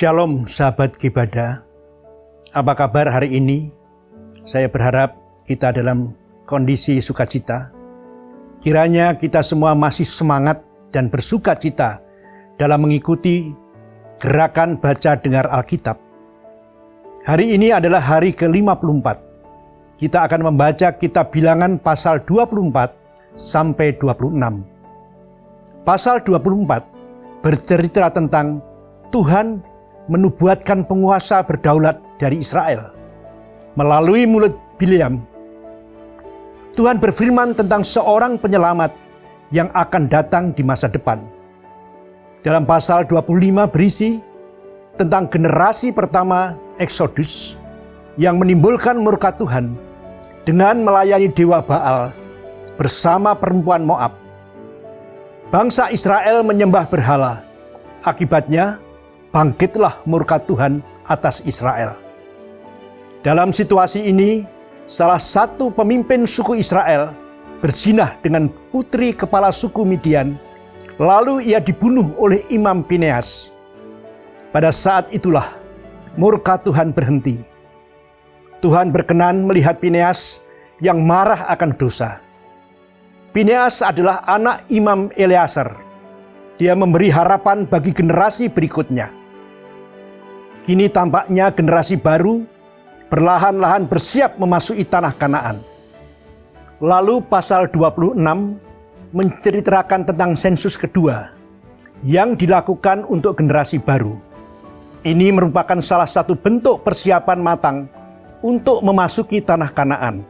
Shalom sahabat Gibada, apa kabar hari ini? Saya berharap kita dalam kondisi sukacita. Kiranya kita semua masih semangat dan bersukacita dalam mengikuti gerakan baca dengar Alkitab. Hari ini adalah hari ke-54. Kita akan membaca kitab Bilangan pasal 24 sampai 26. Pasal 24 bercerita tentang Tuhan menubuatkan penguasa berdaulat dari Israel. Melalui mulut Bileam, Tuhan berfirman tentang seorang penyelamat yang akan datang di masa depan. Dalam pasal 25 berisi tentang generasi pertama Exodus yang menimbulkan murka Tuhan dengan melayani dewa Baal bersama perempuan Moab. Bangsa Israel menyembah berhala. Akibatnya, bangkitlah murka Tuhan atas Israel. Dalam situasi ini, salah satu pemimpin suku Israel berzinah dengan putri kepala suku Midian, lalu ia dibunuh oleh Imam Fineas. Pada saat itulah murka Tuhan berhenti. Tuhan berkenan melihat Fineas yang marah akan dosa. Fineas adalah anak Imam Eleazar. Dia memberi harapan bagi generasi berikutnya. Kini tampaknya generasi baru perlahan-lahan bersiap memasuki tanah Kanaan. Lalu pasal 26 menceritakan tentang sensus kedua yang dilakukan untuk generasi baru. Ini merupakan salah satu bentuk persiapan matang untuk memasuki tanah Kanaan.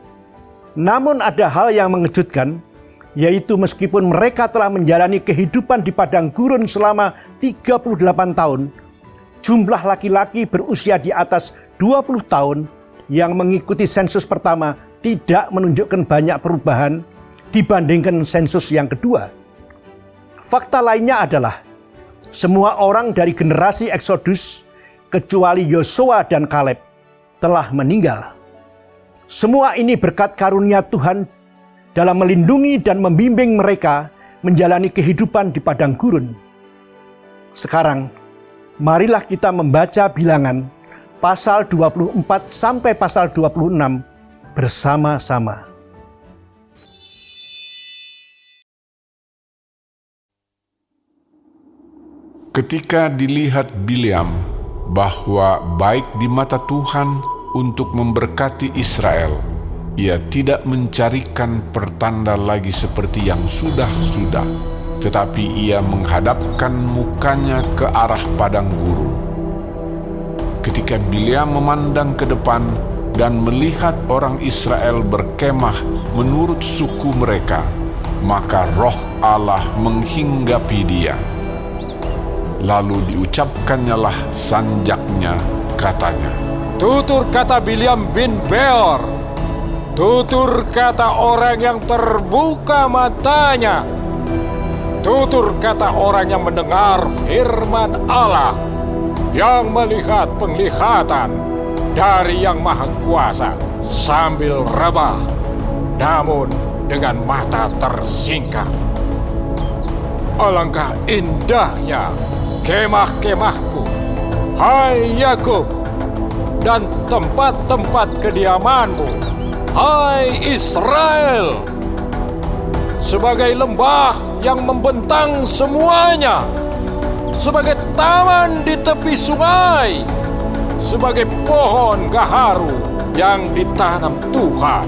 Namun ada hal yang mengejutkan, yaitu meskipun mereka telah menjalani kehidupan di padang gurun selama 38 tahun, jumlah laki-laki berusia di atas 20 tahun yang mengikuti sensus pertama tidak menunjukkan banyak perubahan dibandingkan sensus yang kedua. Fakta lainnya adalah semua orang dari generasi Exodus kecuali Yosua dan Kaleb telah meninggal. Semua ini berkat karunia Tuhan dalam melindungi dan membimbing mereka menjalani kehidupan di padang gurun. Sekarang, marilah kita membaca Bilangan pasal 24 sampai pasal 26 bersama-sama. Ketika dilihat Bileam bahwa baik di mata Tuhan untuk memberkati Israel, ia tidak mencarikan pertanda lagi seperti yang sudah-sudah, tetapi ia menghadapkan mukanya ke arah padang gurun. Ketika Bileam memandang ke depan dan melihat orang Israel berkemah menurut suku mereka, maka roh Allah menghinggapi dia. Lalu diucapkannyalah sanjaknya, katanya, "Tutur kata Bileam bin Beor, tutur kata orang yang terbuka matanya, tutur kata orang yang mendengar firman Allah, yang melihat penglihatan dari Yang Maha Kuasa sambil rebah, namun dengan mata tersingkap. Alangkah indahnya kemah-kemahku, hai Yakub, dan tempat-tempat kediamanmu, hai Israel, sebagai lembah yang membentang semuanya, sebagai taman di tepi sungai, sebagai pohon gaharu yang ditanam Tuhan,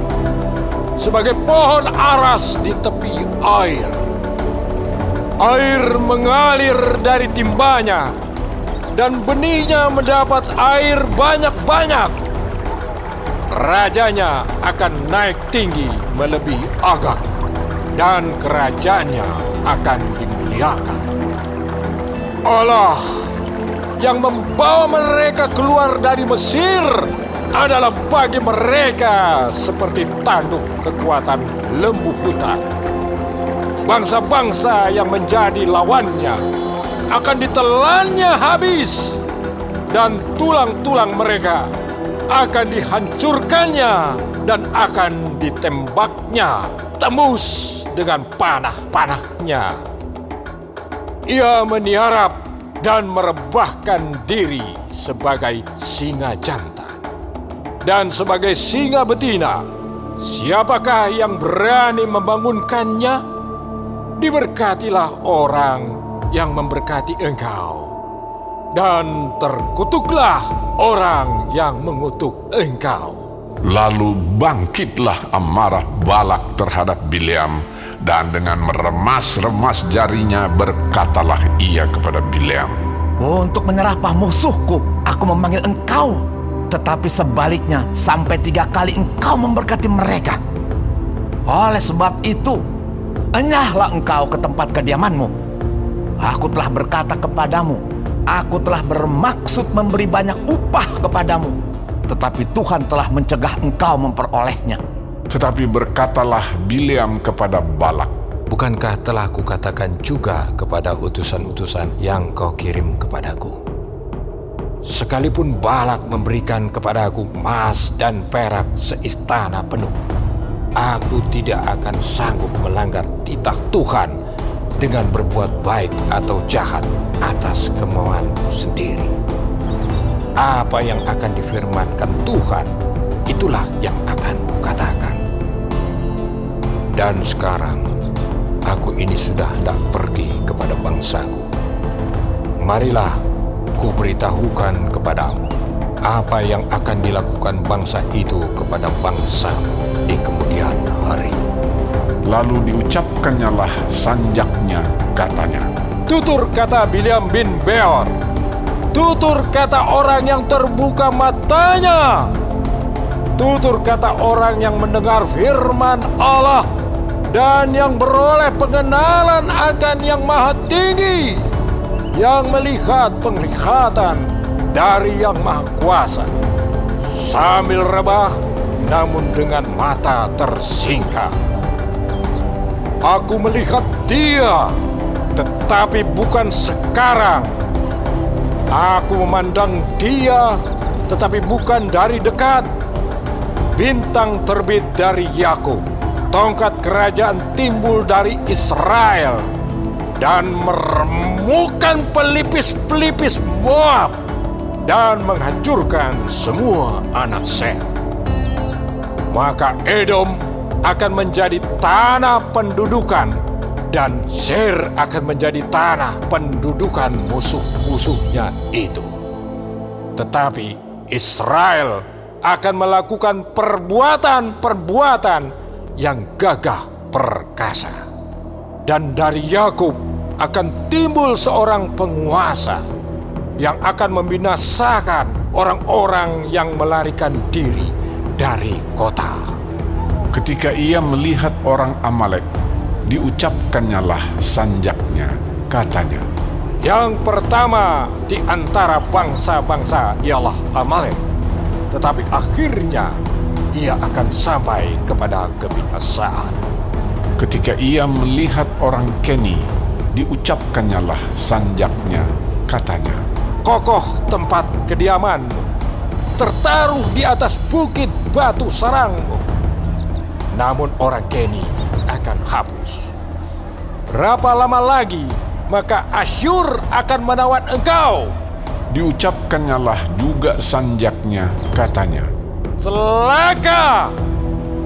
sebagai pohon aras di tepi air. Air mengalir dari timbanya, dan benihnya mendapat air banyak-banyak. Rajanya akan naik tinggi melebihi Agag, dan kerajaannya akan dimuliakan. Allah yang membawa mereka keluar dari Mesir adalah bagi mereka seperti tanduk kekuatan lembu hutan. Bangsa-bangsa yang menjadi lawannya akan ditelannya habis, dan tulang-tulang mereka akan dihancurkannya dan akan ditembaknya tembus dengan panah-panahnya. Ia meniarap dan merebahkan diri sebagai singa jantan. Dan sebagai singa betina, siapakah yang berani membangunkannya? Diberkatilah orang yang memberkati engkau, dan terkutuklah orang yang mengutuk engkau. Lalu bangkitlah amarah Balak terhadap Bileam, dan dengan meremas-remas jarinya berkatalah ia kepada Bileam, "Untuk menyerapah musuhku, aku memanggil engkau. Tetapi sebaliknya, sampai 3 kali engkau memberkati mereka. Oleh sebab itu, enyahlah engkau ke tempat kediamanmu. Aku telah berkata kepadamu, aku telah bermaksud memberi banyak upah kepadamu, tetapi Tuhan telah mencegah engkau memperolehnya." Tetapi berkatalah Bileam kepada Balak, "Bukankah telah kukatakan juga kepada utusan-utusan yang kau kirim kepadaku? Sekalipun Balak memberikan kepadaku emas dan perak seistana penuh, aku tidak akan sanggup melanggar titah Tuhan dengan berbuat baik atau jahat atas kemauanku sendiri. Apa yang akan difirmankan Tuhan, itulah yang akan kukatakan. Dan sekarang, aku ini sudah hendak pergi kepada bangsaku. Marilah, kuberitahukan kepadamu apa yang akan dilakukan bangsa itu kepada bangsa di kemudian hari." Lalu diucapkannyalah sanjaknya, katanya, Tutur kata Bileam bin Beor, tutur kata orang yang terbuka matanya, tutur kata orang yang mendengar firman Allah dan yang beroleh pengenalan akan Yang Maha Tinggi, yang melihat penglihatan dari Yang Maha Kuasa, sambil rebah namun dengan mata tersingkap. Aku melihat Dia, tetapi bukan sekarang. Aku memandang Dia, tetapi bukan dari dekat. Bintang terbit dari Yakub, tongkat kerajaan timbul dari Israel, dan meremukkan pelipis-pelipis Moab, dan menghancurkan semua anak Sem. Maka Edom akan menjadi tanah pendudukan, dan Seir akan menjadi tanah pendudukan musuh-musuhnya itu. Tetapi Israel akan melakukan perbuatan-perbuatan yang gagah perkasa. Dan dari Yakub akan timbul seorang penguasa yang akan membinasakan orang-orang yang melarikan diri dari kota. ketika ia melihat orang Amalek, diucapkannyalah sanjaknya, katanya, Yang pertama di antara bangsa-bangsa ialah Amalek, tetapi akhirnya ia akan sampai kepada kebinasaan. ketika ia melihat orang Keni, diucapkannyalah sanjaknya, katanya, Kokoh tempat kediamanmu, tertaruh di atas bukit batu sarangmu. Namun orang Keni akan hapus. Berapa lama lagi maka Asyur akan menawan engkau? diucapkannyalah juga sanjaknya, katanya, Celaka!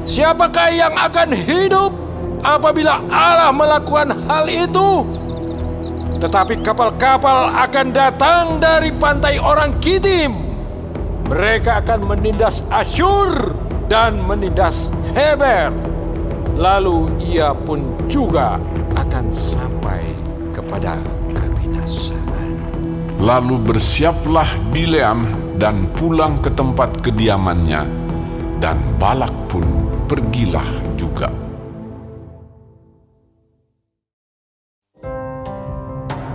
Siapakah yang akan hidup apabila Allah melakukan hal itu? Tetapi kapal-kapal akan datang dari pantai orang Kitim. Mereka akan menindas Asyur dan menindas Heber. Lalu ia pun juga akan sampai kepada kebinasaan. Lalu bersiaplah Bileam dan pulang ke tempat kediamannya, dan Balak pun pergilah juga.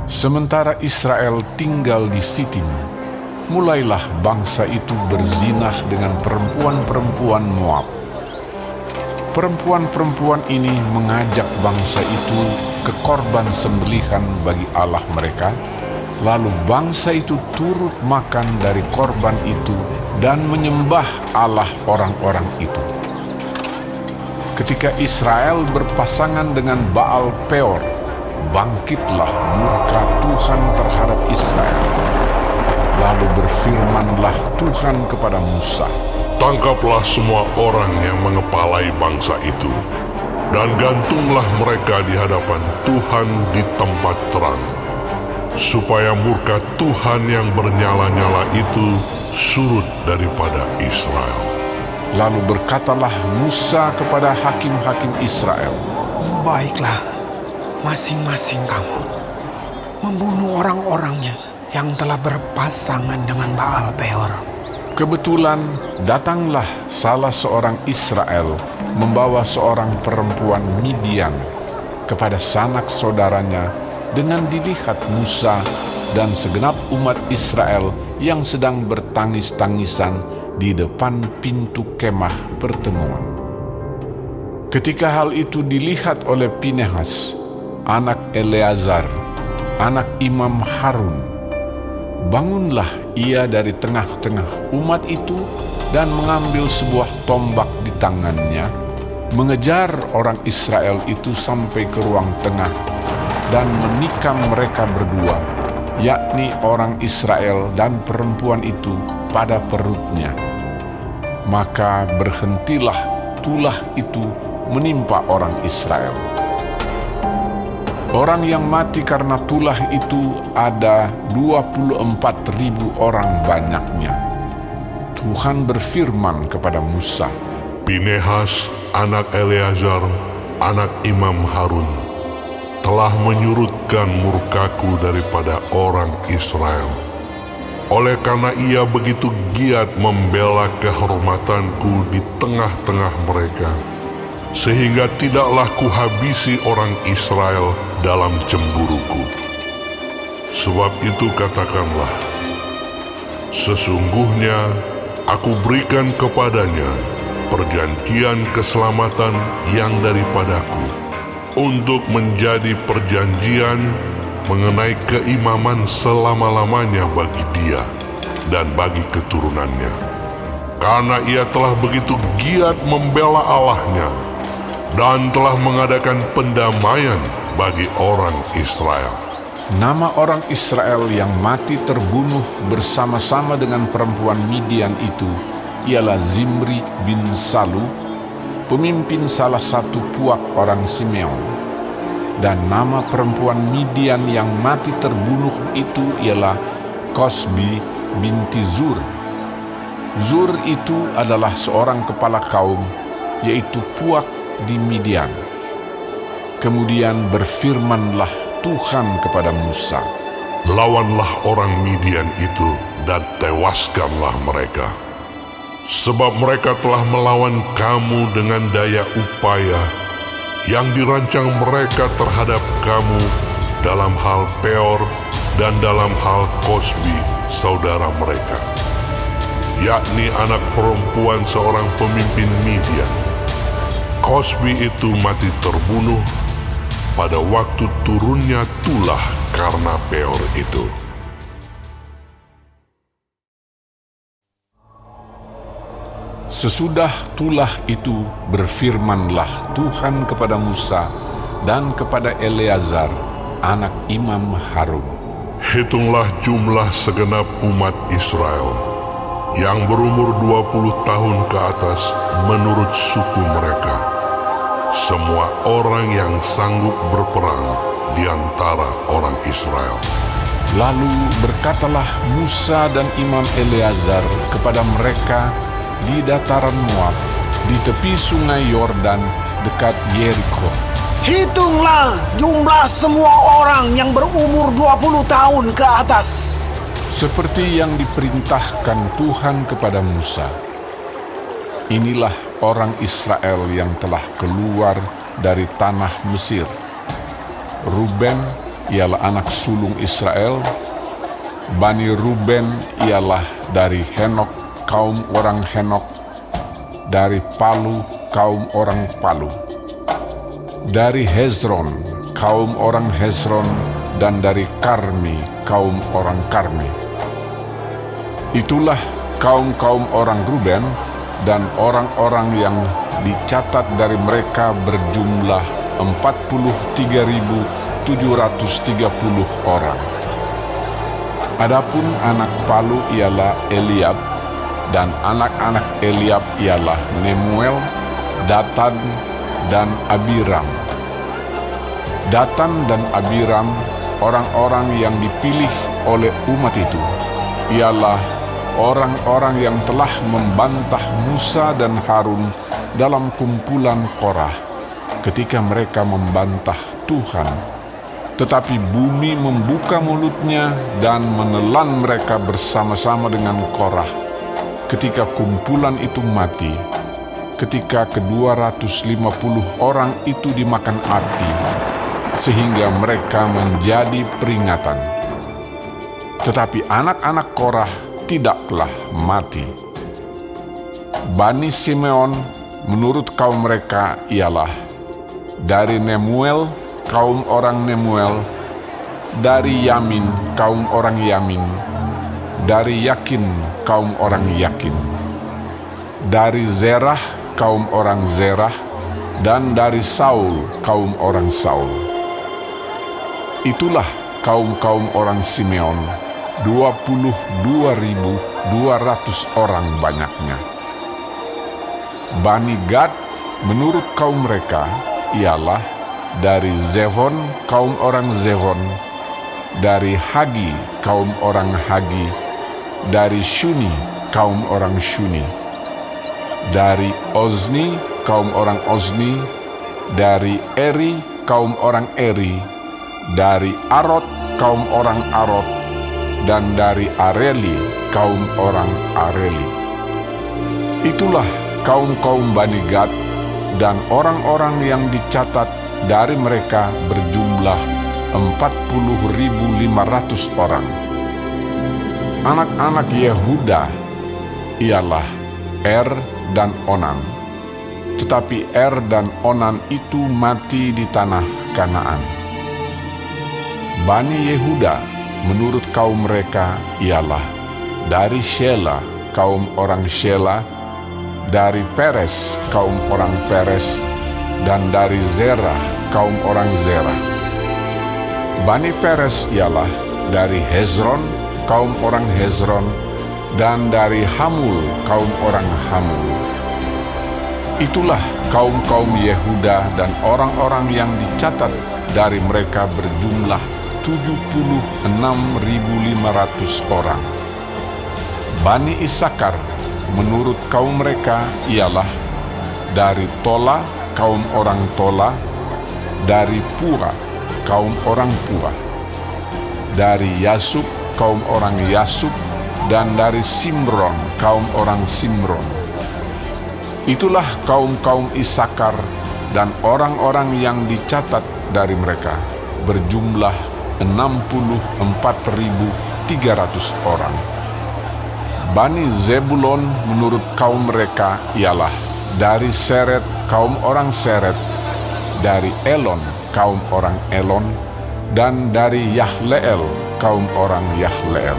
Sementara Israel tinggal di Sitim, mulailah bangsa itu berzinah dengan perempuan-perempuan Moab. Perempuan-perempuan ini mengajak bangsa itu ke korban sembelihan bagi Allah mereka, lalu bangsa itu turut makan dari korban itu dan menyembah Allah orang-orang itu. Ketika Israel berpasangan dengan Baal Peor, bangkitlah murka Tuhan terhadap Israel. Lalu berfirmanlah Tuhan kepada Musa, "Tangkaplah semua orang yang mengepalai bangsa itu, dan gantunglah mereka di hadapan Tuhan di tempat terang, supaya murka Tuhan yang bernyala-nyala itu surut daripada Israel." Lalu berkatalah Musa kepada hakim-hakim Israel, Baiklah, masing-masing kamu membunuh orang-orangnya yang telah berpasangan dengan Baal Peor. kebetulan datanglah salah seorang Israel membawa seorang perempuan Midian kepada sanak saudaranya dengan dilihat Musa dan segenap umat Israel yang sedang bertangis-tangisan di depan pintu kemah pertemuan. Ketika hal itu dilihat oleh Pinehas, anak Eleazar, anak Imam Harun, bangunlah ia dari tengah-tengah umat itu dan mengambil sebuah tombak di tangannya, mengejar orang Israel itu sampai ke ruang tengah dan menikam mereka berdua, yakni orang Israel dan perempuan itu pada perutnya. Maka berhentilah tulah itu menimpa orang Israel. Orang yang mati karena tulah itu ada 24.000 orang banyaknya. Tuhan berfirman kepada Musa, Pinehas, anak Eleazar, anak Imam Harun, telah menyurutkan murkaku daripada orang Israel. Oleh karena ia begitu giat membela kehormatanku di tengah-tengah mereka, sehingga tidaklah kuhabisi orang Israel dalam cemburuku. Sebab itu katakanlah, sesungguhnya aku berikan kepadanya perjanjian keselamatan yang daripadaku, untuk menjadi perjanjian mengenai keimaman selama-lamanya bagi dia dan bagi keturunannya. Karena ia telah begitu giat membela Allahnya dan telah mengadakan pendamaian bagi orang Israel. nama orang Israel yang mati terbunuh bersama-sama dengan perempuan Midian itu ialah Zimri bin Salu, pemimpin salah satu puak orang Simeon. Dan nama perempuan Midian yang mati terbunuh itu ialah Kosbi binti Zur. Zur itu adalah seorang kepala kaum, yaitu puak di Midian. Kemudian berfirmanlah Tuhan kepada Musa, Lawanlah orang Midian itu dan tewaskanlah mereka. Sebab mereka telah melawan kamu dengan daya upaya yang dirancang mereka terhadap kamu dalam hal Peor dan dalam hal Kosbi, saudara mereka, yakni anak perempuan seorang pemimpin Midian. Kosbi itu mati terbunuh pada waktu turunnya tulah karena Peor itu. Sesudah tulah itu berfirmanlah Tuhan kepada Musa dan kepada Eleazar, anak Imam Harun. Hitunglah jumlah segenap umat Israel yang berumur 20 tahun ke atas menurut suku mereka, semua orang yang sanggup berperang di antara orang Israel. Lalu berkatalah Musa dan Imam Eleazar kepada mereka di dataran Moab, di tepi sungai Yordan dekat Yeriko. Hitunglah jumlah semua orang yang berumur 20 tahun ke atas, Seperti yang diperintahkan Tuhan kepada Musa. Inilah orang Israel yang telah keluar dari tanah Mesir. Ruben ialah anak sulung Israel. Bani Ruben ialah dari Henok, kaum orang Henok, dari Palu, kaum orang Palu, dari Hezron, kaum orang Hezron, dan dari Karmi, kaum orang Karmi. Itulah kaum-kaum orang Ruben, dan orang-orang yang dicatat dari mereka berjumlah 43.700 730 orang. Adapun anak Palu ialah Eliab, dan anak-anak Eliab ialah Nemuel, Datan, dan Abiram. Datan dan Abiram, orang-orang yang dipilih oleh umat itu, ialah orang-orang yang telah membantah Musa dan Harun dalam kumpulan Korah ketika mereka membantah Tuhan. Tetapi bumi membuka mulutnya dan menelan mereka bersama-sama dengan Korah ketika kumpulan itu mati, ketika ke-250 orang itu dimakan api, sehingga mereka menjadi peringatan. Tetapi anak-anak Korah tidaklah mati. Bani Simeon menurut kaum mereka ialah dari Nemuel, kaum orang Nemuel, dari Yamin, kaum orang Yamin, dari Yakin, kaum orang Yakin, dari Zerah, kaum orang Zerah, dan dari Saul, kaum orang Saul. Itulah kaum-kaum orang Simeon, 22.200 orang banyaknya. Bani Gad menurut kaum mereka ialah dari Zevon, kaum orang Zevon, dari Hagi, kaum orang Hagi, dari Shuni, kaum orang Shuni, dari Ozni, kaum orang Ozni, dari Eri, kaum orang Eri, dari Arod, kaum orang Arod, dan dari Areli, kaum orang Areli. Itulah kaum-kaum Bani Gad, dan orang-orang yang dicatat dari mereka berjumlah 40.500 orang. Anak-anak Yehuda ialah Er dan Onan. Tetapi Er dan Onan itu mati di tanah Kanaan. Bani Yehuda menurut kaum mereka ialah dari Shela, kaum orang Shela, dari Peres, kaum orang Peres, dan dari Zerah, kaum orang Zerah. Bani Peres ialah dari Hezron, kaum orang Hezron, dan dari Hamul, kaum orang Hamul. Itulah kaum-kaum Yehuda, dan orang-orang yang dicatat dari mereka berjumlah 76.500 orang. Bani Isakar menurut kaum mereka ialah dari Tola, kaum orang Tola, dari Pura, kaum orang Pura, dari Yasub, kaum orang Yasub, dan dari Simron, kaum orang Simron. Itulah kaum-kaum Isakar, dan orang-orang yang dicatat dari mereka berjumlah 64.300 orang. Bani Zebulon menurut kaum mereka ialah dari Seret, kaum orang Seret, dari Elon, kaum orang Elon, dan dari Yahleel, kaum orang Yahleel.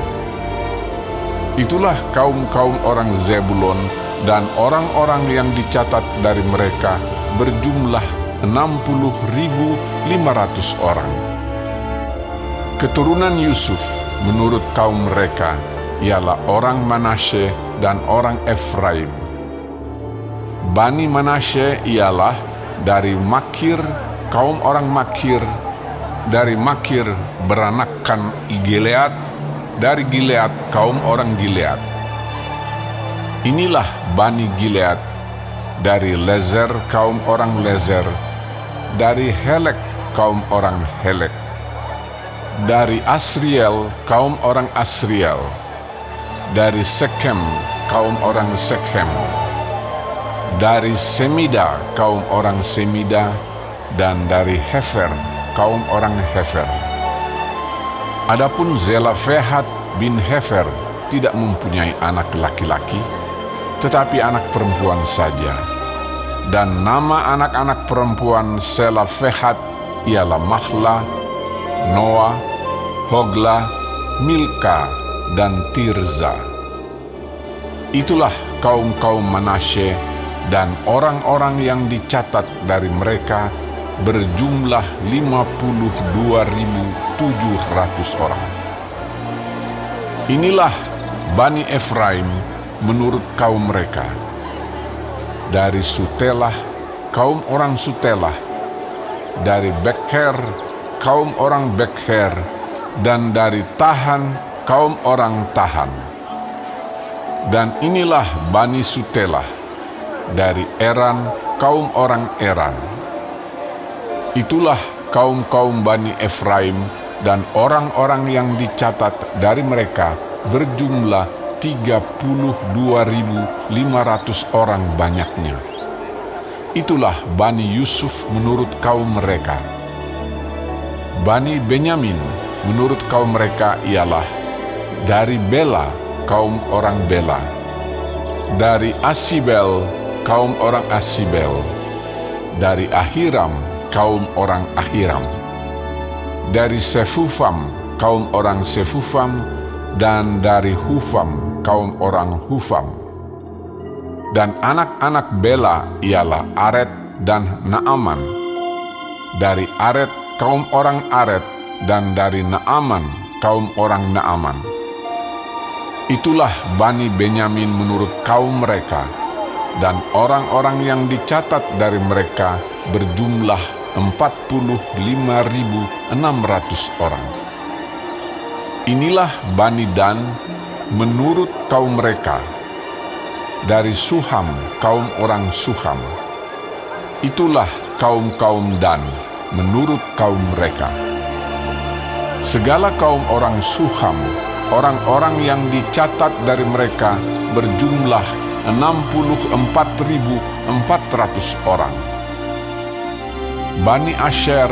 Itulah kaum-kaum orang Zebulon, dan orang-orang yang dicatat dari mereka berjumlah 60.500 orang. Keturunan Yusuf menurut kaum mereka ialah orang Manasye dan orang Efraim. Bani Manasye ialah dari Makir, kaum orang Makir, dari Makir beranakkan Gilead, dari Gilead kaum orang Gilead. Inilah Bani Gilead, dari Lezer kaum orang Lezer, dari Helek kaum orang Helek, dari Asriel kaum orang Asriel, dari Sekem kaum orang Sekem, dari Semida kaum orang Semida, dan dari Hefer kaum orang Hefer. Adapun Zelafehad bin Hefer tidak mempunyai anak laki-laki, tetapi anak perempuan saja. Dan nama anak-anak perempuan Zelafehad ialah Mahla, Noah, Hogla, Milka, dan Tirza. Itulah kaum-kaum Manasye, dan orang-orang yang dicatat dari mereka berjumlah 52.700 orang. Inilah Bani Efraim menurut kaum mereka. Dari Sutelah, kaum orang Sutelah. Dari Bekher, kaum orang Bekher. Dan dari Tahan, kaum orang Tahan. Dan inilah Bani Sutelah. Dari Eran, kaum orang Eran. Itulah kaum-kaum Bani Efraim, dan orang-orang yang dicatat dari mereka berjumlah 32.500 orang banyaknya. Itulah Bani Yusuf menurut kaum mereka. Bani Benyamin menurut kaum mereka ialah dari Bela, kaum orang Bela. Dari Asibel, kaum orang Asibel. Dari Ahiram, kaum orang Ahiram. Dari Sefufam, kaum orang Sefufam. Dan dari Hufam, kaum orang Hufam. Dan anak-anak Bela ialah Aret dan Naaman. Dari Aret, kaum orang Aret. Dan dari Naaman, kaum orang Naaman. Itulah Bani Benyamin menurut kaum mereka, dan orang-orang yang dicatat dari mereka berjumlah 45.600 orang. Inilah Bani Dan menurut kaum mereka. Dari Suham, kaum orang Suham. Itulah kaum-kaum Dan menurut kaum mereka. Segala kaum orang Suham, orang-orang yang dicatat dari mereka berjumlah 64.400 orang. Bani Asher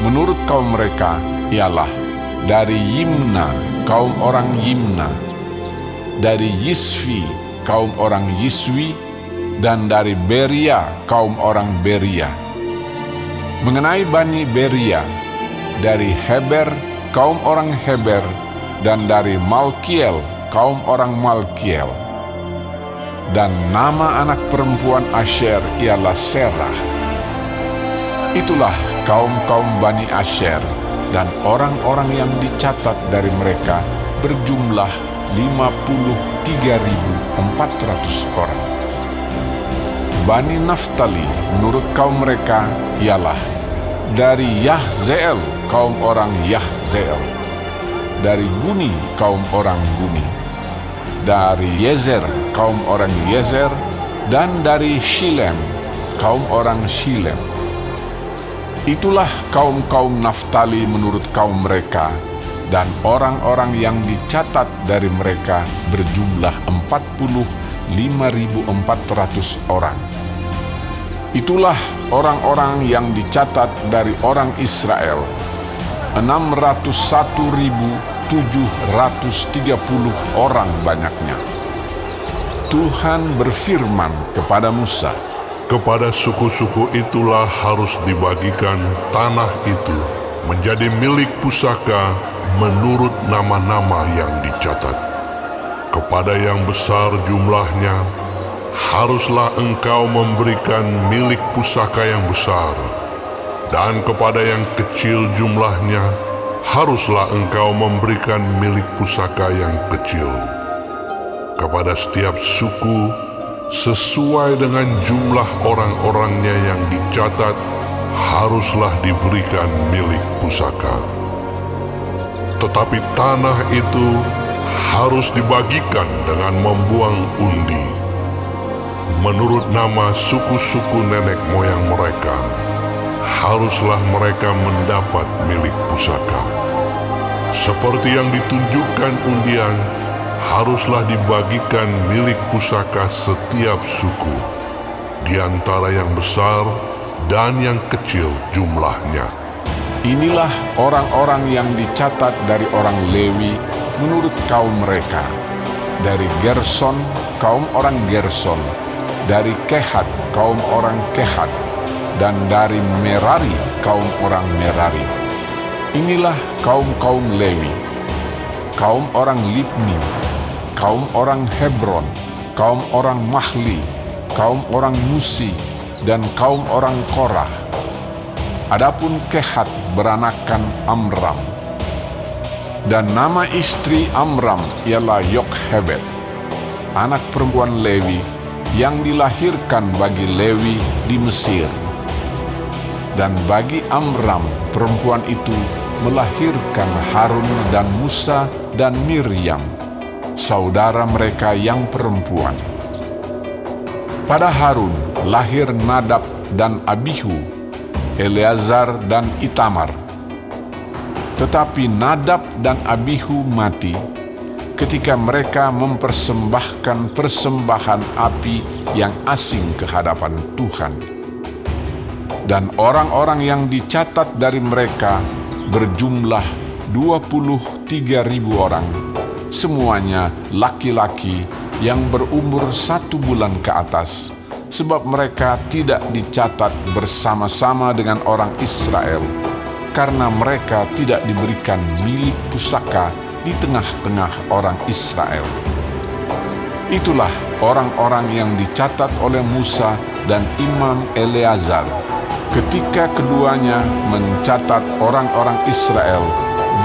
menurut kaum mereka ialah dari Yimna, kaum orang Yimna. Dari Yisvi, kaum orang Yiswi. Dan dari Beria, kaum orang Beria. Mengenai Bani Beria, dari Heber, kaum orang Heber. Dan dari Malkiel, kaum orang Malkiel. Dan nama anak perempuan Asher ialah Serah. Itulah kaum-kaum Bani Asher, dan orang-orang yang dicatat dari mereka berjumlah 53.400 orang. Bani Naftali menurut kaum mereka ialah dari Yahzeel, kaum orang Yahzeel. Dari Guni, kaum orang Guni. Dari Yezer, kaum orang Yezer. Dan dari Shilem, kaum orang Shilem. Itulah kaum-kaum Naftali menurut kaum mereka, dan orang-orang yang dicatat dari mereka berjumlah 45.400 orang. Itulah orang-orang yang dicatat dari orang Israel, 601.730 orang banyaknya. Tuhan berfirman kepada Musa, Kepada suku-suku itulah harus dibagikan tanah itu menjadi milik pusaka menurut nama-nama yang dicatat. Kepada yang besar jumlahnya, haruslah engkau memberikan milik pusaka yang besar. Dan kepada yang kecil jumlahnya, haruslah engkau memberikan milik pusaka yang kecil. Kepada setiap suku, sesuai dengan jumlah orang-orangnya yang dicatat, haruslah diberikan milik pusaka. Tetapi tanah itu harus dibagikan dengan membuang undi. Menurut nama suku-suku nenek moyang mereka, haruslah mereka mendapat milik pusaka. Seperti yang ditunjukkan undian, haruslah dibagikan milik pusaka setiap suku, di antara yang besar dan yang kecil jumlahnya. inilah orang-orang yang dicatat dari orang Lewi menurut kaum mereka. Dari Gerson, kaum orang Gerson. Dari Kehat, kaum orang Kehat. Dan dari Merari, kaum orang Merari. Inilah kaum-kaum Lewi. Kaum orang Libni, kaum orang Hebron, kaum orang Mahli, kaum orang Musi, dan kaum orang Korah. Adapun Kehat beranakan Amram. Dan nama istri Amram ialah Yokhebed, anak perempuan Lewi yang dilahirkan bagi Lewi di Mesir. Dan bagi Amram, perempuan itu melahirkan Harun dan Musa dan Miriam, saudara mereka yang perempuan. Pada Harun lahir Nadab dan Abihu, Eleazar dan Itamar. Tetapi Nadab dan Abihu mati ketika mereka mempersembahkan persembahan api yang asing ke hadapan Tuhan. Dan orang-orang yang dicatat dari mereka berjumlah 23.000 orang, semuanya laki-laki yang berumur 1 bulan ke atas, sebab mereka tidak dicatat bersama-sama dengan orang Israel, karena mereka tidak diberikan milik pusaka di tengah-tengah orang Israel. Itulah orang-orang yang dicatat oleh Musa dan Imam Eleazar ketika keduanya mencatat orang-orang Israel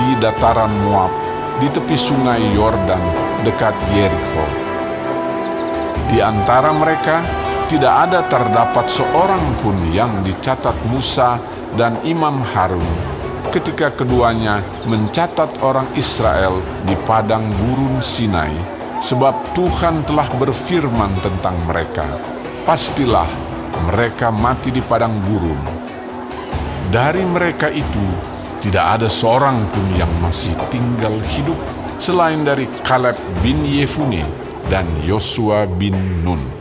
di dataran Moab, di tepi sungai Yordan dekat Yerikho. Di antara mereka tidak ada terdapat seorang pun yang dicatat Musa dan Imam Harun ketika keduanya mencatat orang Israel di padang gurun Sinai, sebab Tuhan telah berfirman tentang mereka, pastilah mereka mati di padang gurun. Dari mereka itu tidak ada seorang pun yang masih tinggal hidup selain dari Kaleb bin Yefune dan Yosua bin Nun.